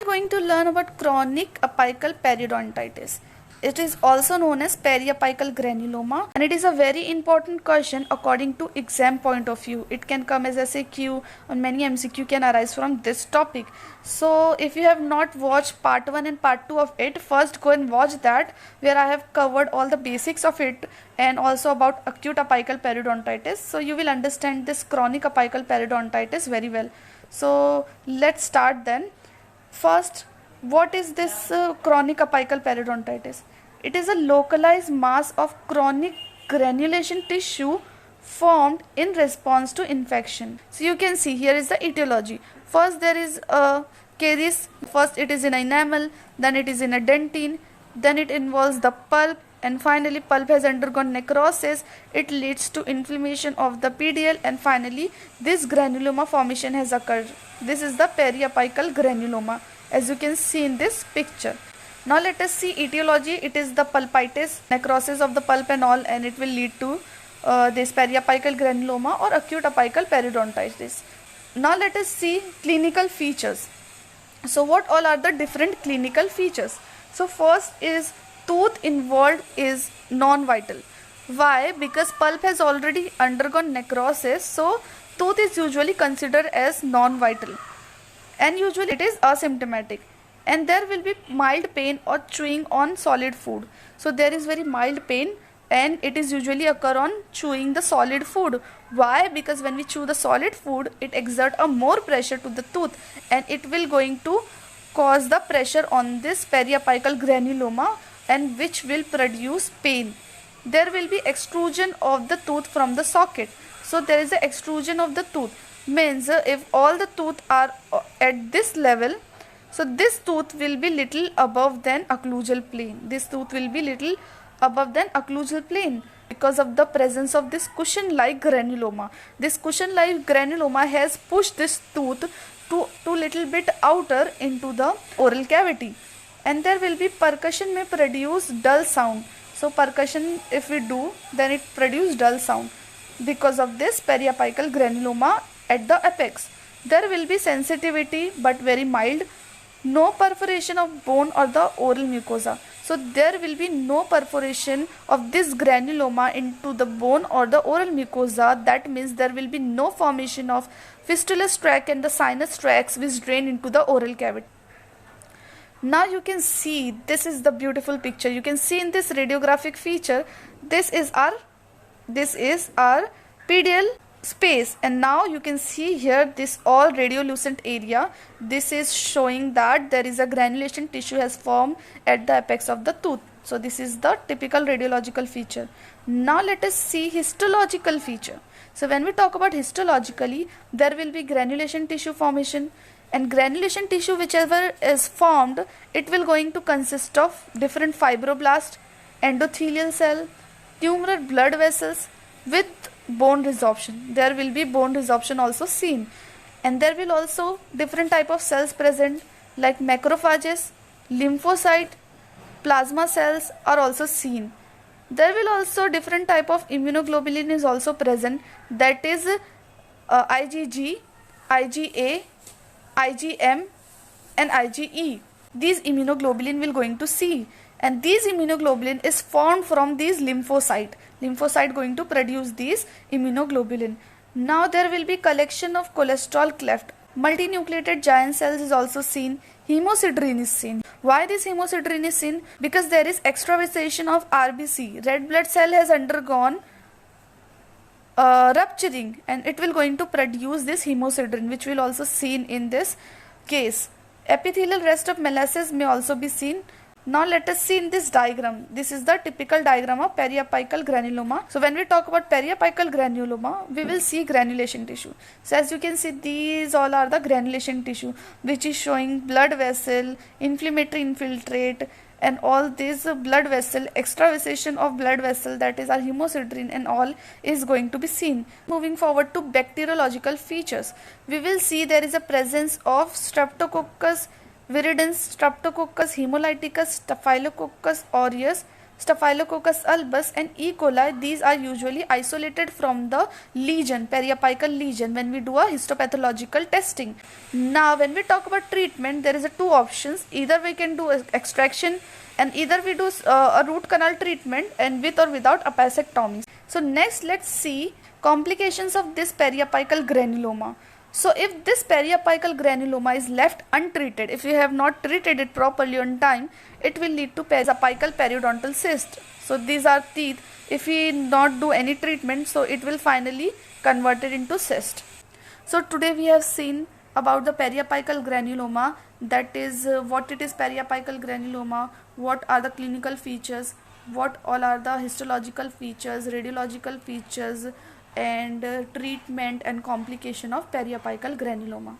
going to learn about chronic apical periodontitis. It is also known as periapical granuloma, and it is a very important question according to exam point of view. It can come as SAQ, and many MCQ can arise from this topic. So if you have not watched part 1 and part 2 of it, first go and watch that, where I have covered all the basics of it and also about acute apical periodontitis. So you will understand this chronic apical periodontitis very well. So let's start then. First, what is this chronic apical periodontitis? It is a localized mass of chronic granulation tissue formed in response to infection. So you can see here is the etiology. First there is a caries. First it is in enamel, then it is in a dentine, then it involves the pulp, and finally pulp has undergone necrosis. It leads to inflammation of the PDL, and finally this granuloma formation has occurred. This is the periapical granuloma, as you can see in this picture. Now let us see etiology. It is the pulpitis, necrosis of the pulp and all, and it will lead to this periapical granuloma or acute apical periodontitis. Now let us see clinical features. So what all are the different clinical features? So first is tooth involved is non-vital. Why? Because pulp has already undergone necrosis, so tooth is usually considered as non-vital, and usually it is asymptomatic, and there will be mild pain or chewing on solid food. So there is very mild pain, and it is usually occur on chewing the solid food. Why? Because when we chew the solid food, it exert a more pressure to the tooth, and it will going to cause the pressure on this periapical granuloma, and which will produce pain. There will be extrusion of the tooth from the socket. So there is a extrusion of the tooth, means if all the tooth are at this level, so this tooth will be little above than occlusal plane. This tooth will be little above than occlusal plane because of the presence of this cushion like granuloma. This cushion like granuloma has pushed this tooth to little bit outer into the oral cavity, and there will be percussion may produce dull sound. So percussion if we do, then it produce dull sound because of this periapical granuloma at the apex. There will be sensitivity but very mild. No perforation of bone or the oral mucosa. So there will be no perforation of this granuloma into the bone or the oral mucosa. That means there will be no formation of fistulous tract and the sinus tracts which drain into the oral cavity. Now you can see, this is the beautiful picture. You can see in this radiographic feature, this is our PDL space, and now you can see here this all radiolucent area. This is showing that there is a granulation tissue has formed at the apex of the tooth. So this is the typical radiological feature. Now let us see histological feature. So when we talk about histologically, there will be granulation tissue formation, and granulation tissue whichever is formed, it will going to consist of different fibroblast, endothelial cell, tumoral blood vessels with bone resorption. There will be bone resorption also seen, and there will also different type of cells present like macrophages, lymphocyte, plasma cells are also seen. There will also different type of immunoglobulin is also present, that is IgG, IgA, IgM and IgE. These immunoglobulin will going to see, and these immunoglobulin is formed from these lymphocyte going to produce these immunoglobulin. Now there will be collection of cholesterol cleft. Multinucleated giant cells is also seen. Hemosiderin is seen. Why this hemosiderin is seen? Because there is extravasation of RBC. Red blood cell has undergone rupturing, and it will going to produce this hemosiderin, which will also seen in this case. Epithelial rest of molasses may also be seen. Now let us see in this diagram. This is the typical diagram of periapical granuloma. So when we talk about periapical granuloma, we will see granulation tissue. So as you can see, these all are the granulation tissue, which is showing blood vessel, inflammatory infiltrate, and all this blood vessel, extravasation of blood vessel, that is our hemosiderin and all is going to be seen. Moving forward to bacteriological features, we will see there is a presence of Streptococcus viridans, Streptococcus hemolyticus, Staphylococcus aureus, Staphylococcus albus and E. coli, these are usually isolated from the lesion, periapical lesion, when we do a histopathological testing. Now when we talk about treatment, there is two options. Either we can do extraction, and either we do a root canal treatment and with or without apicectomy. So next let's see complications of this periapical granuloma. So if this periapical granuloma is left untreated, if you have not treated it properly on time, it will lead to periapical periodontal cyst. So these are teeth. If we not do any treatment, so it will finally convert it into cyst. So today we have seen about the periapical granuloma, that is what it is periapical granuloma, what are the clinical features, what all are the histological features, radiological features, and treatment and complication of periapical granuloma.